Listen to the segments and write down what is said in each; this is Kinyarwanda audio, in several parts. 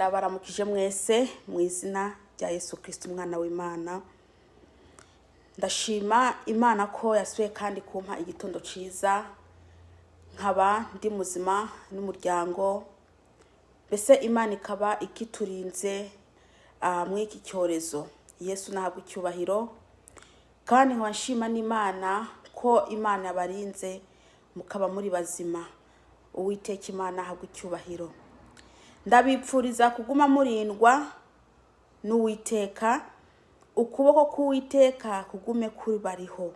Ndabaramukije mwese mu izina rya Yesu Kristo umwana w'Imana. Ndashima Imana ko yasuye kandi kumpa igitondo ciza, nkaba ndi muzima n'umuryango. Bese Imana ikaba ikiturinze mw'iki cyorezo. Yesu nahabwa icyubahiro, kandi nkabashima n'Imana ko Imana yabarinze mukaba muri bazima. Uwiteka Imana ahabwa icyubahiro. Ndabipfuriza kuguma murindwa n'Uwiteka, ukuboko k'Uwiteka kugume kuri bariho.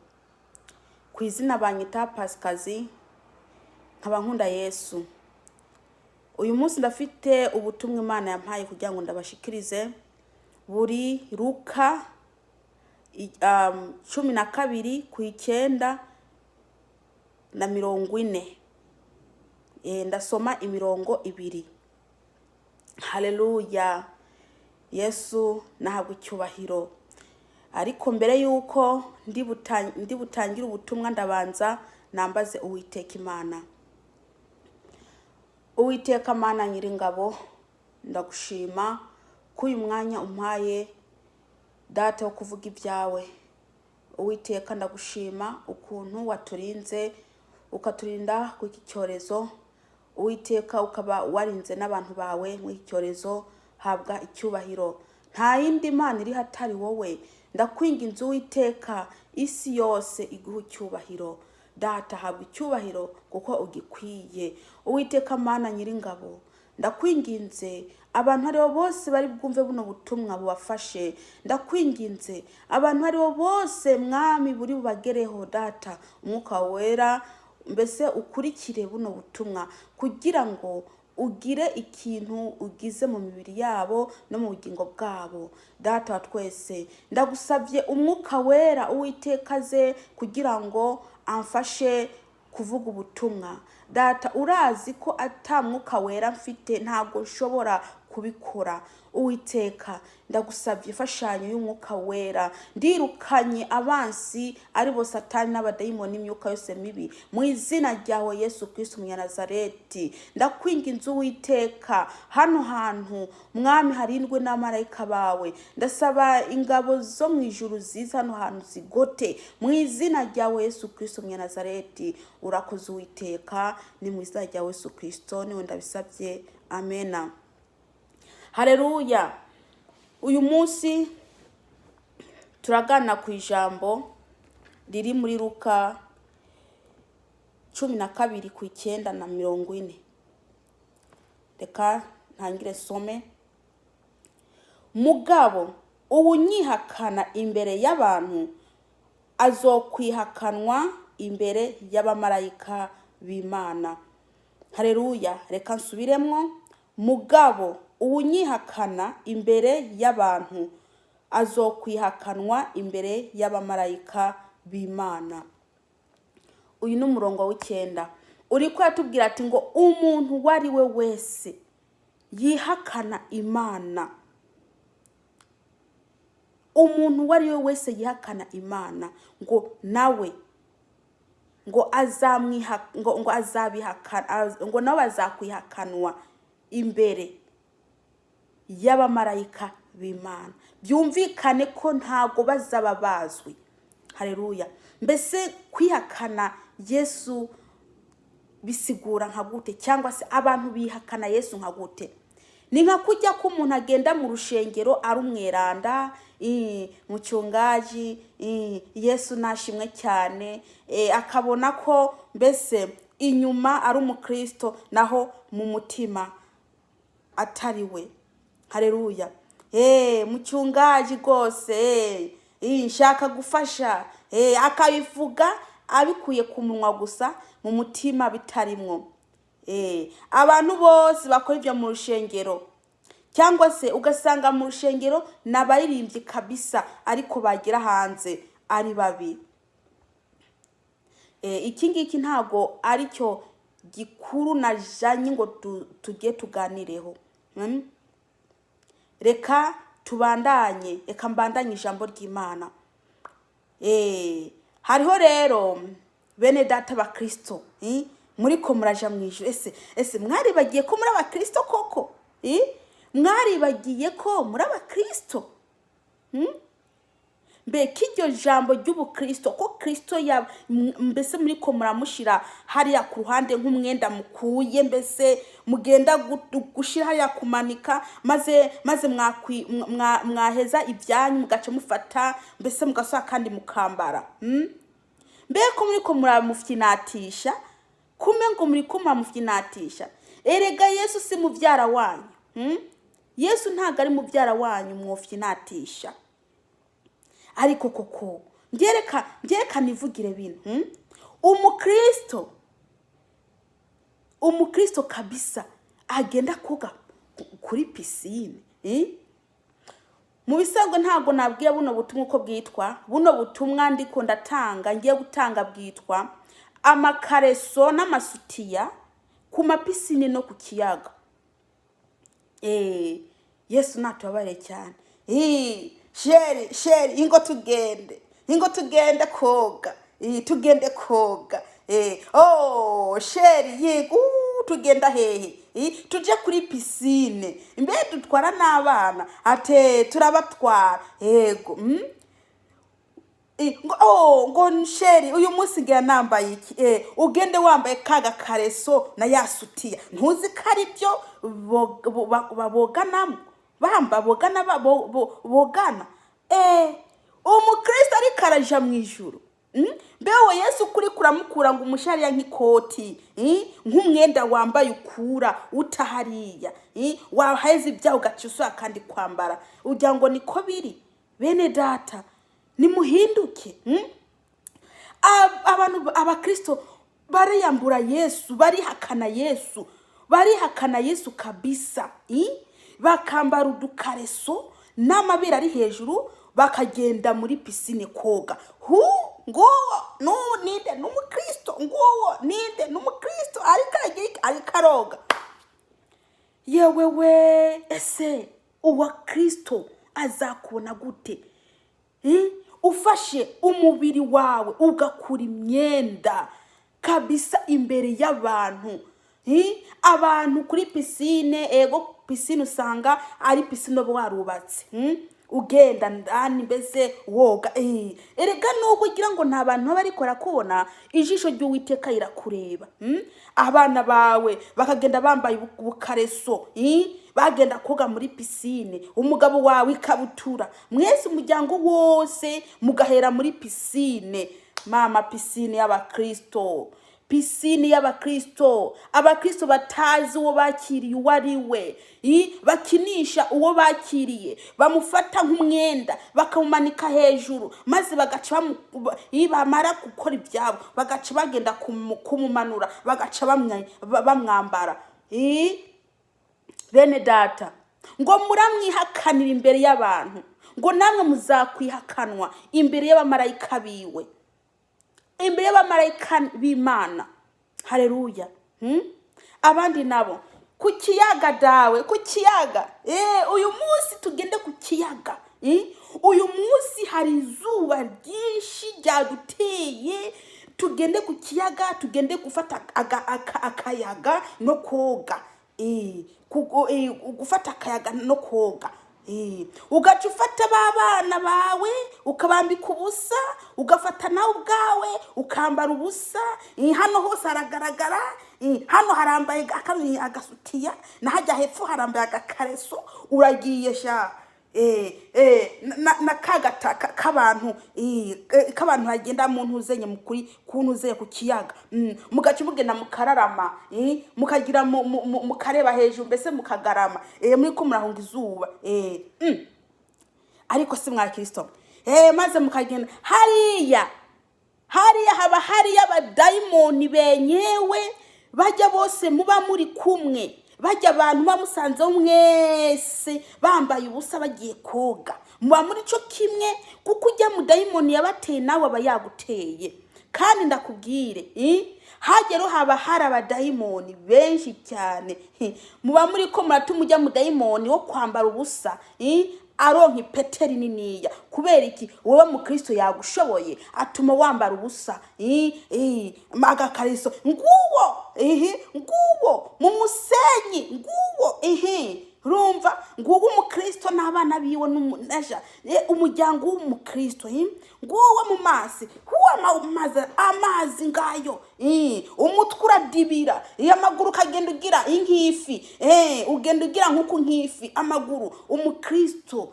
Ku izina banyita Pasikazi, nkaba nkunda Yesu. Uyu munsi ndafite ubutumwa Imana yampaye kugira ngo ndabashikirize, buri Luka 12:9-40. Ndasoma imirongo 2. Haleluya. Yesu nahabwa icyubahiro. Ariko mbere yuko ndi butangira ubutumwa ndabanza nambaze Uwiteka Imana. Uwiteka Mana Nyiringabo, ndagushima ko uyu mwanya umpaye data wo kuvuga ibyawe. Uwiteka ndagushima ukuntu waturinze ukaturinda ku iki cyorezo. Uwiteka ukaba warinze n'abantu bawe mu iki cyorezo. Habwa icyubahiro. Nta yindi Mana iri hatari wowe. Ndakwinginze Uwiteka, isi yose iguha icyubahiro. Data habwa icyubahiro kuko ugikwiye. Uwiteka Mana Nyiringabo, ndakwinginze abantu aribo bose bari bwumve buno butumwa bubafashe. Ndakwinginze abantu aribo bose mwami buri bubagereho. Data umwuka wera mbese ukurikire buno butumwa kugira ngo ugire ikintu ugize mu mibiri yabo no mu bugingo bwabo. Data wa twese, ndagusabye umwuka wera Uwiteka ze kugira ngo amfashe kuvuga ubutumwa. Data urazi ko atamwuka wera mfite ntago nshobora kubikora. Uwiteka ndagusabye fashanyo y'umwuka wera. Ndirukanye abansi ari bo Satani n'abadayimoni n'imyuka yose mibi mu izina ryawe Yesu Kristo Umunyanazareti. Ndakwinginze Uwiteka, hano hantu mwami harindwe n'amarayika bawe. Ndasaba ingabo zo mu ijuru ziza hano hantu zigote mu izina ryawe Yesu Kristo Umunyanazareti. Urakoze Uwiteka, ni mu izina ryawe Yesu Kristo niwe ndabisabye. Amena. Haleluya. Uyu munsi turagana ku ijambo riri muri Luka 12:9-40. Reka ntangire some. Mugabo ubunyihakana imbere y'abantu azokwihakanwa imbere y'abamarayika b'Imana. Haleluya. Reka nsubiremwo. Mugabo ubunyihakana imbere y'abantu azokwihakanwa imbere y'abamarayika b'Imana. Uyu ni umurongo w'9. Uriko yatubwira ati ngo umuntu wari we wese yihakana Imana. Umuntu wari we wese yihakana Imana ngo nawe ngo azabihakana, ngo nawe azakwihakanwa imbere y'abamarayika b'Imana. Byumvikane ko ntago bazaba bazwi. Haleluya. Mbese kwihakana Yesu bisigura nka gute, cyangwa se abantu bihakana Yesu nka gute? Ni nka kujya ko umuntu agenda mu rushengero ari umweranda, mu cyungaji, Yesu nashimwe cyane, akabona ko mbese inyuma ari umukristo naho mu mutima atari we. Haleluya. Mu cyungaji rwose nshaka gufasha, akabivuga abikuye ku munwa gusa, mu mutima bitarimwo. Abantu bose bakora ibyo mu rushengero, cyangwa se ugasanga mu rushengero n'abaririmbyi kabisa ariko bagira hanze ari babi. Iki ngiki ntago ari cyo gikuru najanye ngo tujye tuganireho. Reka tubandanye, reka mbandanye ijambo ry'Imana. Hariho rero bene data ba Kristo, muri ko muraja mu ijuru. Ese mwari bagiye ko muri abakristo koko? mwaribagiye ko muri abakristo? Mbega iryo jambo ry'ubukristo ko Kristo mbese muri ko muramushira hariya ku ruhande nk'umwenda mukuye, mbese mugenda gushira hariya kumanika, maze mwaheza ibyanyu mugaca mufata, mbese mugasaba kandi mukambara. Mbega ko muri ko muramufyinatisha, kume ngo muri ko muramufyinatisha. Erega Yesu si muvyara wanyu. Yesu ntago ari muvyara wanyu mwofyinatisha. Ariko koko ngereka nivugire bintu. Umukristo kabisa agenda koga kuri pisine. Mu bisanzwe ntago nabwiye buno butumwa uko bwitwa. Buno butumwa ndiko ndatanga, ngiye gutanga bwitwa Amakareso n'amasutiya ku mapisine no ku kiyaga. Yesu natubabare cyane. Sheri, ingo tugende koga. Tugende koga. Sheri, yego, tugenda hehe. Tuje kuri pisine. Mbe dutwara n'abana. Ate turabatwara. Yego. Ngo sheri, uyu munsi ngiye nambaye iki? Ugende wambaye kaga kareso na yasutiya. Ntuzi ko ari byo baboganamo. Bogana. Umukristo ari karaja mu ijuru. Bewe Yesu kuri kuramukura ngo umushariya nk'ikoti, nk'umwenda wambaye ukura utahariya, waheze ibyaho gacusa kandi kwambara. Ugira ngo niko biri. Bene data, nimuhinduke. Abakristo bariyambura Yesu, barihakana Yesu kabisa. Bakambara udukareso n'amabere ari hejuru, bakagenda muri pisine koga. Ninde n'umukristo, ninde n'umukristo ari karoga. Yewewe, ese uwa Kristo azakubona gute? Ufashe umubiri wawe ugakura imyenda kabisa imbere y'abantu. Abantu kuri pisine, ego pisine usanga ari pisine warubatse. Ugenda ndani mbese woga. Erega nuko ugira ngo nta bantu barikora kubona, ijisho ry'Uwiteka irakureba. Abana bawe bakagenda bambaye ubukareso, bagenda koga muri pisine. Umugabo wawe ikabutura. Mwese umuryango wose mugahera muri pisine. Mama, pisine y'abakristo. Pisine y'abakristo. Abakristo batazi uwo bakiriye uwo ari we. Bakinisha uwo bakiriye. Bamufata nk'umwenda, bakamumanika hejuru, maze bagaca bamara gukora ibyabo, bagaca bagenda kumumanura, bagaca bamwambara. Bene data, ngo muramwihakanira imbere y'abantu, ngo namwe muzakwihakanwa imbere y'abamarayika biwe, imbere y'abamarayika b'Imana. Haleluya. Abandi nabo ku kiyaga dawe, ku kiyaga. Uyu munsi tugende ku kiyaga. Uyu munsi hari izuba ryinshi ryaduteye, tugende ku kiyaga, tugende gufata akayaga no koga. Gufata akayaga no koga. Ugaca ufata babana bawe ukabambika ubusa, ugafata nawe ubwawe ukambara ubusa. Hano hose haragaragara. Hano harambaye agasutiya, nahajya hepfo harambaye agakareso. Uragiye sha na kagataka k'abantu hagenda mu ntuzenye mukuri kuntuze ku kiyaga. Mugaca mugenda mukararama, mukagira mukareba hejuru, mbese mukagarama, muri ko murahunga izuba. Ariko si mwa Kristo. Maze mukagenda hariya haba hariya abadayimoni benyewe, bajya bose muba muri kumwe. Bajya abantu bamusanze mwese bambaye ubusa bagiye koga. Muba muri cyo kimwe, kuko ujya mu dayimoni yabateye nawe aba yaguteye. Kandi ndakubwire, hagero haba hari abadayimoni benshi cyane. Muba muri ko muratuma ujya mu dayimoni wo kwambara ubusa, aronka ipeteri niniya. Kubera iki? Wowe mu Kristo yagushoboye, atuma wambara ubusa. Amakareso nguwo, nguwo mu musenyi, nguwo, urumva nguwo umukristo n'abana biwe n'umunaja umuryango w'umukristo nguwo mu mazi amazi ngayo umutwe uradibira amaguru kagenda ugira inkifi ugenda ugira nkuko nkifi amaguru umukristo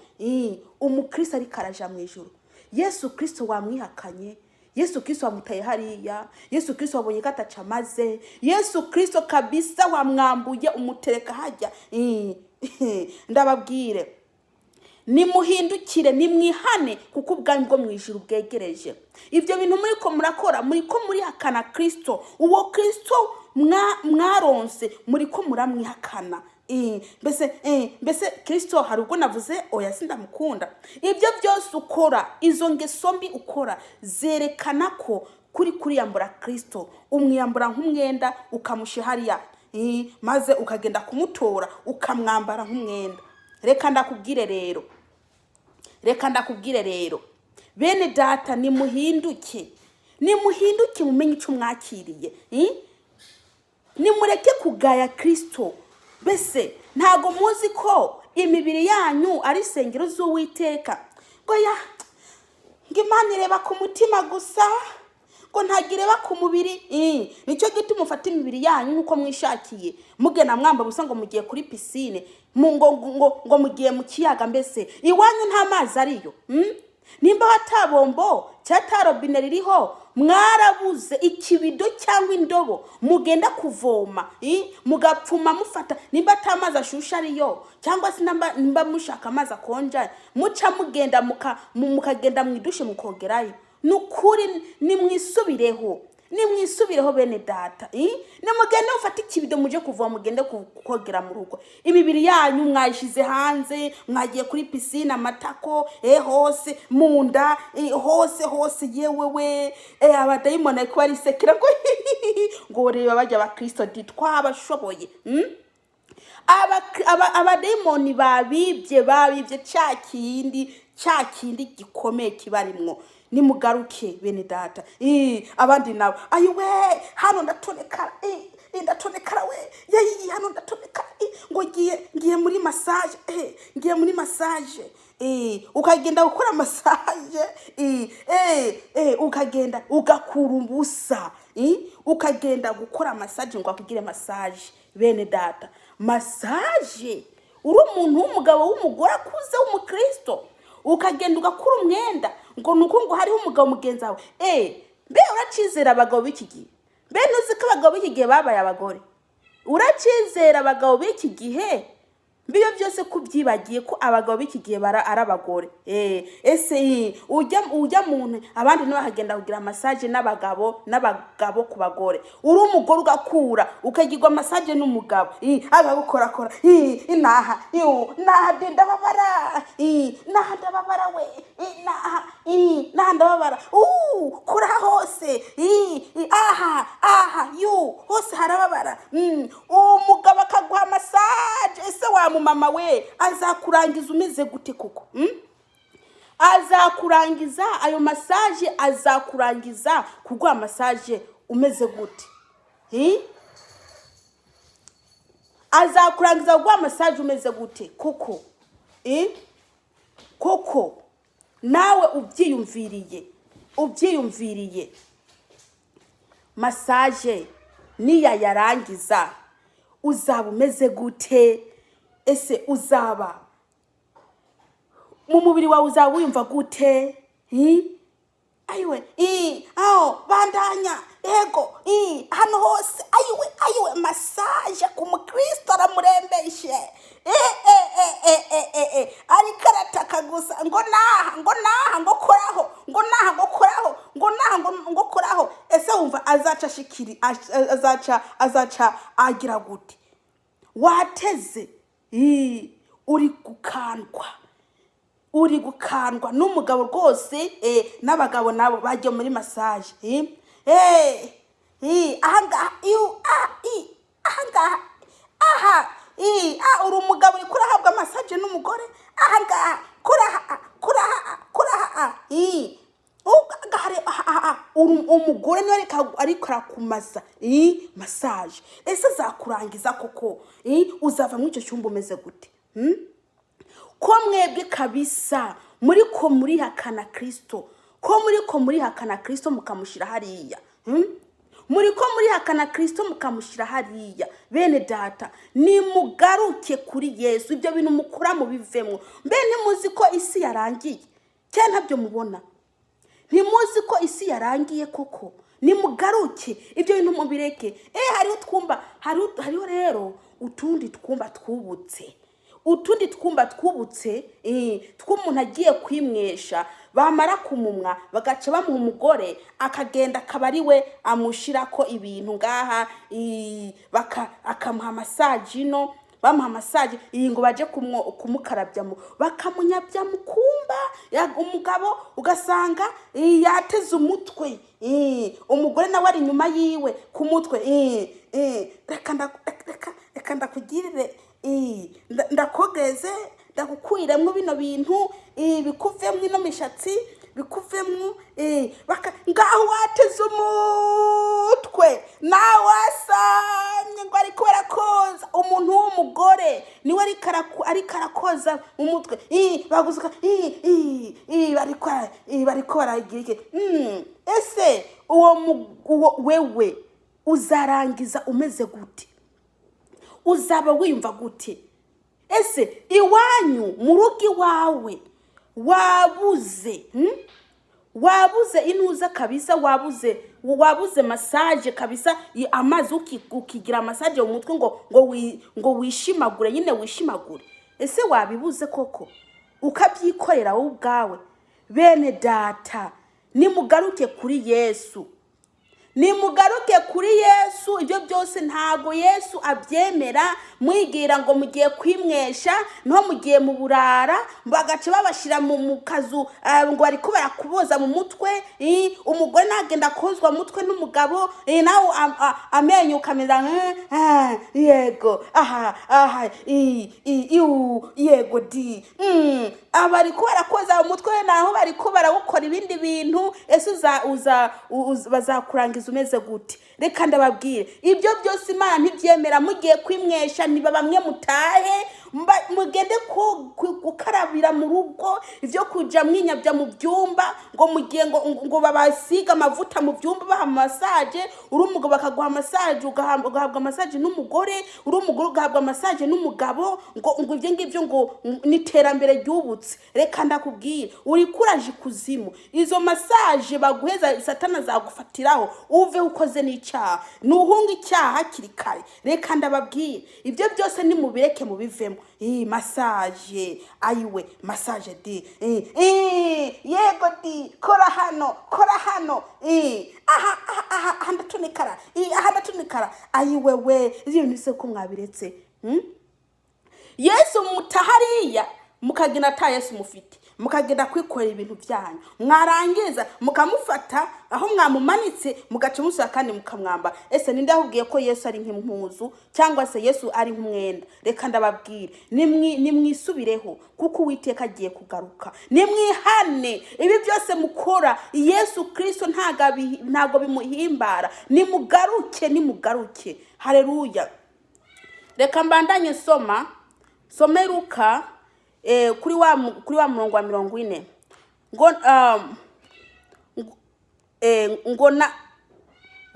ariko araja mu ijuru. Yesu Kristo wamwihakanye, Yesu Kristo wamutaye hariya, Yesu Kristo wabonye kataca maze, Yesu Kristo kabisa wamwambuye umutereka hajya. Ndababwire nimuhindukire nimwihane kuko ubwami bwo mu ijuru bwegereje. Ibyo bintu muri ko murakora muri ko muri hakana Kristo, uwo Kristo mwaronse muri ko muramwihakana. Mbese Kristo hari ubwo navuze oya sindamukunda. Ibyo byose ukora, izo ngeso mbi ukora zerekana ko kuri yambura Kristo, umwiyambura nk'umwenda ukamushyira hariya maze ukagenda kumutora ukamwambara nk'umwenda. Reka ndakubwire rero bene data nimuhinduke mumenye icyo mwakiriye. Nimureke kugaya Kristo. Bese ntago muzi ko imibiri yanyu ari sengero z'Uwiteka? Goya ngimana ireba ku mutima gusa ngo ntagireba ku mubiri. Nicyo gituma mufata imibiri yanyu nkuko mwishakiye, mugena mwamba busa ngo mugiye kuri pisine, ngo mugiye mu kiyaga. Mbese iwanyu nta mazi ariyo? Nimba hatabombo cyata robine ririho, mwarabuze ikibido cyangwa indobo mugenda kuvoma, mugapfuma mufata. Nimba atamazi ashusha ariyo cyangwa se nimba mushaka amazi akonja, muca mugenda mukagenda mwidushe mukogerayo. Nukuri nimwisubireho bene data. Nimugende mufata ikibido muje kuvoma mugende kukogera mu rugo. Imibiri yanyu mwayishize hanze, mwagiye kuri pisine, amatako hose munda hose yewewe abadayimoni ariko barisekera ngo reba bajya abakristo twabashoboye. Abadayimoni babibye cya kindi gikomeye kibarimwo. Nimugaruke bene data. Abandi nabo ayiwe hano ndatonekara we hano ndatonekara ngo ngiye muri massage ukagenda gukora massage ukagenda ugakura ubusa ukagenda gukora massage ngo akugire massage. Bene data, massage uri umuntu w'umugabo w'umugore akuze w'umukristo ukagenda ugakura umwenda ngo nuko ngo hariho umugabo mugenzi wawe. Mbe uracizera abagabo b'iki gihe? Mbe nuzi ko abagabo b'iki gihe babaye abagore? Uracizera abagabo b'iki gihe? Biyo byose kubyibagiye ko abagabo b'iki gihe ari abagore. Ese ujya muntu abandi n'abahagenda kugira massage n'abagabo ku bagore. Uri umugore ugakura ukagirwa massage n'umugabo agakora inaha ndababara we naha ndababara kura hose hose harababara. Umugabo akaguha massage. Ese wa mama we azakurangiza umeze gute kuko? Azakurangiza ayo massage, azakurangiza kugwa massage umeze gute? Azakurangiza kugwa massage umeze gute kuko? Koko nawe ubyiyumviriye massage niya yarangiza uzaba umeze gute? Ese uzaba mu mubiri wawe uzaba wiyumva gute? Ayiwe bandanya ego hano hose ayiwe massage ku mukristo aramurembeshe ari karataka gusa ngo koraho. Ese wumva azaca agira gute? Wateze uri gukandwa n'umugabo rwose. N'abagabo nabo bagiye muri massage. Uri umugabo uri kurahabwa massage n'umugore. Umugore niwe ariko arakumaza massage. Ese azakurangiza koko? Uzava mu icyo cyumba umeze gute? ko mwebwe kabisa muri hakana Kristo, ko muri hakana Kristo mukamushira hariya, muri hakana Kristo mukamushira hariya. Bene data, nimugaruke kuri Yesu, ibyo bintu mukura mu bivemwo. Mbe ntimuzi ko isi yarangiye? Cyane ntabyo mubona? Ntimuzi ko isi yarangiye koko? Nimugaruke ibyo bintu mubireke. Hariho rero utundi twumba twubutse, tw'umuntu agiye kwimwesha, bamara kumumwa bagaca bamuha umugore akagenda akaba ari we amushira ko ibintu ngaha, akamuha massage ino, bamuha massage ngo baje kumukarabya bakamunyabya mu kumba. Umugabo ugasanga yateze umutwe, umugore nawe ari nyuma yiwe ku mutwe. Reka ndakugirire, ndakogeze, ndakukwiremwo bino bintu, bikuvemwo ino mishatsi, bikuvemwo, ngaho wateze umutwe nawe asamye ngo ariko barakoza. Umuntu w'umugore niwe ariko arakoza umutwe, baguzuka, bariko baragira iki? Ese wewe uzarangiza umeze gute? Uzaba wiyumva gute? Ese iwanyu mu rugo iwawe wabuze inuza kabisa, wabuze massage kabisa, amazi ukigira massage mu mutwe ngo wishimagure, nyine wishimagure. Ese wabibuze koko ukabyikorera wowe ubwawe? Bene data, nimugaruke kuri Yesu, nimugaruke kuri Yesu. Ibyo byose ntago Yesu abyemera. Mwigira ngo mugiye kwimwesha, no mugiye mu burara, bagace babashira mu kazu ngo ariko barakuboza mu mutwe. Umugore nagenda kozwa mutwe n'umugabo, nawe amenyo kamera yego yego di abariko barakoza mu mutwe, naho bariko barawukora ibindi bintu. Ese bazakurangiza umeze gute? Reka ndababwire, ibyo byose Imana ntibyemera. Mugiye kwimwesha, niba bamwe mutahe mugende gukarabira mu rugo, ibyo kuja mwinyabya mu byumba ngo mugiye ngo babasiga amavuta mu byumba baha massage. Uri umugabo bakaguha massage, ugahabwa massage n'umugore, uri umugore ugahabwa massage n'umugabo, ngo ibyo ngibyo ngo niterambere ryubutse. Reka ndakubwira, uri kuraje kuzimu. Izo massage baguheza Satana zagufatiraho uve ukoze n'icyaha, nuhunga icyaha hakiri kare. Reka ndababwira, ibyo byose nimubireke mubivemo. Massage, ayiwe massage di, yego di, kora hano, aha ndatunikara, ayiwe we. Ibyo nise ko mwabiretse. Yesu mutahariya mukagina ata Yesu mufite, mukagenda kwikorera ibintu byanyu, mwarangiza mukamufata aho mwamumanitse mugaca musa kandi mukamwamba. Ese ninde ahubwiye ko Yesu ari nk'impuzu cyangwa se Yesu ari nk'umwenda? Reka ndababwire, nimwisubireho kuko Uwiteka agiye kugaruka. Nimwihane ibi byose mukora, Yesu Kristo ntago bimuhimbara. Nimugaruke. Haleluya. Reka mbandanye some Luka kuri wa murongo wa 40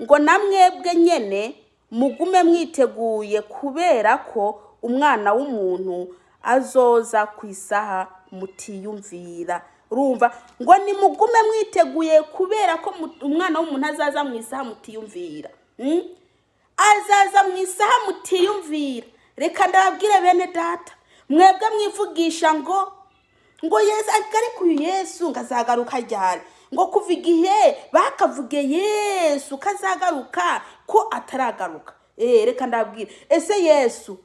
ngo namwebwe nyene mugume mwiteguye, kubera ko umwana w'umuntu azoza ku isaha mutiyumvira. Urumva ngo nimugume mwiteguye kubera ko umwana w'umuntu azaza mu isaha mutiyumvira. Azaza mu isaha mutiyumvira. Reka ndababwire bene data, mwebwe mwivugisha ngo Yesu ariko Yesu ngazagaruka ryari, ngo kuva igihe bakavuge Yesu kazagaruka ko ataragaruka. Reka ndababwire, ese Yesu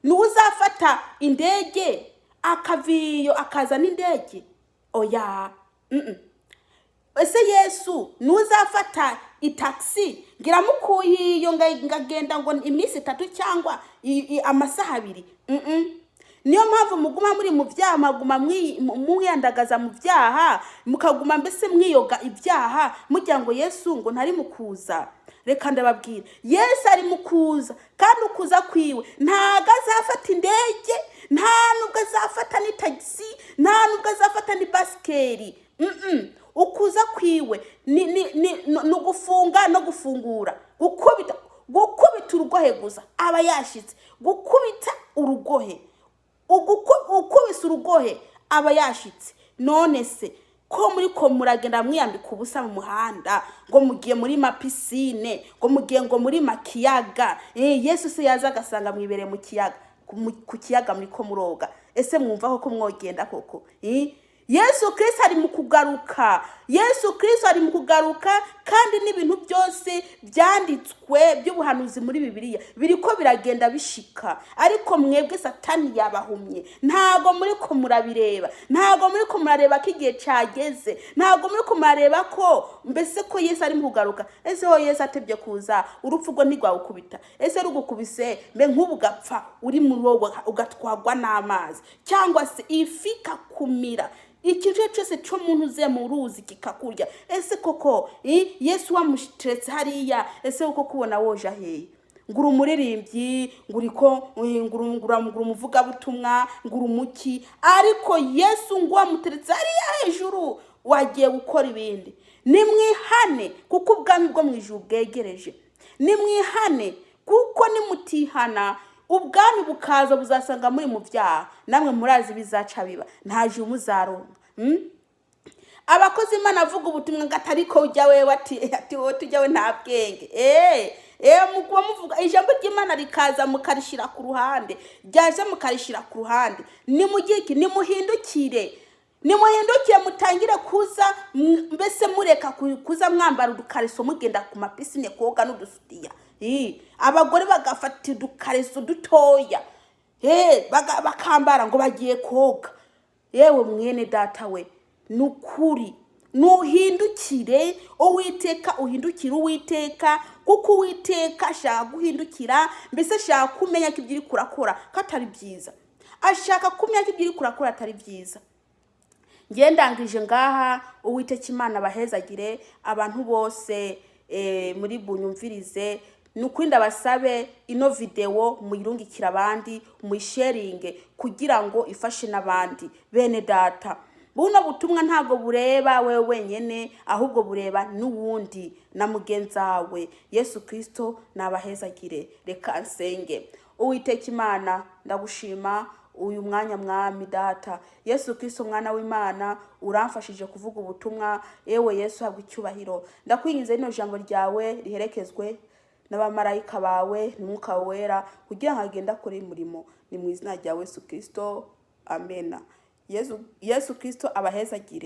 ni uzafata indege akaviyo akaza n'indege? Oya. Ese Yesu ni uzafata itaxi ngira mukuyiyo ngagenda ngo iminsi 3 cyangwa amasaha 2? Niyo mpamvu muguma muri mu byaha, maguma mwiyandagaza mu byaha, mukaguma mbese mwiyoga ibyaha, mujya ngo Yesu ngo ntari mukuza. reka ndababwira, Yesu ari mu kuza, kandi ukuza kwiwe ntago azafata indege, nta nubwo azafata ni tagisi, nta nubwo azafata ni basikeri. Ukuza kwiwe ni gufunga no gufungura, gukubita urugohe gusa aba yashitse, gukubita urugohe, ukubisa urugohe aba yashitse. None se ko muri muragenda mwiyambika ubusa mu muhanda, ngo mugiye muri mapisine, ngo mugiye ngo muri makiyaga, Yesu se yaza agasanga mwibere mu kiyaga, ku kiyaga muri ko muroga? Ese mwumva ko mwogenda koko? Yesu Kristo ari mu kugaruka, Yesu Kristo ari mu kugaruka, kandi n'ibintu byose byanditswe by'ubuhanuzi muri Bibiliya biriko biragenda bishika. Ariko mwebwe Satani yabahumye, ntago muri ko murabireba, ntago muri ko murareba ko igihe cyageze, ntago muri ko murareba ko mbese ko Yesu ari mu kugaruka. Ese ho Yesu atebye kuza, urupfu rwo ntigwagukubita? Ese rugukubise mbe nk'ubu gapfa uri mu robo ugatwagwa n'amazi, cyangwa se ifika kumira ikintu cyose cyo muntu uze mu ruzi kikakurya? Ese koko Yesu wamushitetse hariya, ese uko kubona woja hehe? Ngura umuririmbyi, nguriko ngura umuvuga butumwa, ngura umuki, ariko Yesu ngo wamuteretse hariya hejuru, wagiye gukora ibindi. Nimwihane kuko ubwami bwo mu ijuru bwegereje, nimwihane kuko nimutihana ubwami bukaza buzasanga muri mu byaha, namwe murazi bizaca biba, ntaje umuzaronka. Abakozi Imana avuga ubutumwa ngatariko ujya wewe ati wowe tujya we nta bwenge. Mukuba muvuga ijambo ry'Imana rikaza mukarishira ku ruhande, ryaje mukarishira ku ruhande. Nimugiki nimuhindukire mutangire kuza mbese mureka kuza mwambara udukariso mugenda ku mapisine koga n'udusutiya. Abagore bagafata udukariso dutoya, bakambara ngo bagiye koga. Yewe mwene data we, nukuri nuhindukire Uwiteka, uhindukire Uwiteka, kuko Uwiteka ashaka guhindukira, mbese ashaka kumenya ko ibyo kurakora katari byiza, ashaka kumenya ko ibyo kurakora atari byiza. Ngendangije ngaha, Uwiteka Imana bahezagire abantu bose muri bunyumvirize. Nukwinda basabe ino video muyirungikira abandi, muyisharinge kugira ngo ifashe n'abandi. Bene data, buno butumwa ntago bureba wewe wenyene, ahubwo bureba n'uwundi na mugenzawe. Yesu Kristo nabahezagire. Reka nsenge. Uwiteka Imana ndagushima uyu mwanya mwami data. Yesu Kristo mwana w'Imana, uramfashije kuvuga ubutumwa. Ewe Yesu habwa icyubahiro. Ndakwinginze ino jambo ryawe riherekezwe n'abamarayika bawe n'umwuka wera, kugira ngo agenda kuri umurimo. Ni mu izina rya Yesu Kristo, amena. Yesu Kristo abahezagire.